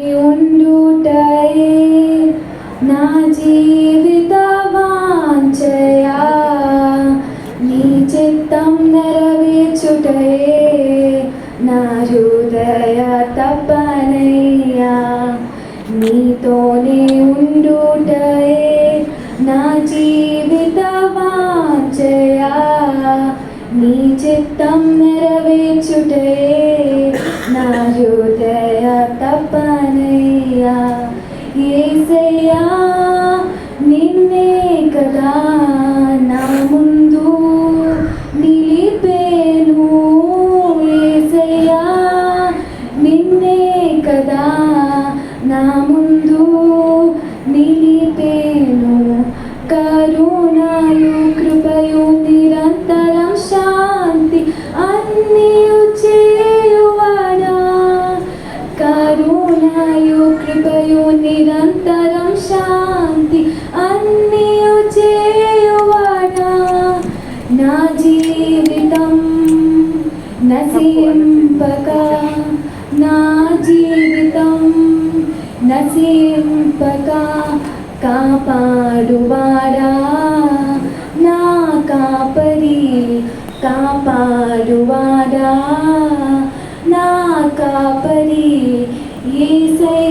ఉండుటయే నా జీవిత వాంఛయా, నీ చిత్తం నెరవేర్చుటయే నా హృదయ తపనయ్యా. నీతోనే ఉండుటయే నా జీవిత వాంఛయా, నీ చిత్తం నెరవేర్చుటయే నా హృదయ తపనయ్యా. యేసయ్యా నిన్నే కదా నా ముందు నిలిపేను, యేసయ్యా నిన్నే కదా నా ముందు నిలిపేను. కరుణయు కృపయు నిరంతరం శాంతి అన్నియు చేయువాడా, కరుణయు కృపయు నిరంతరం శాంతి అన్నియు చేయువాడా. నా జీవితం నశింపక, నా జీవితం నశింపక కాపాడువాడా, నా కాపరి కాపాడువాడా, నా కాపరి యేసయ్యా.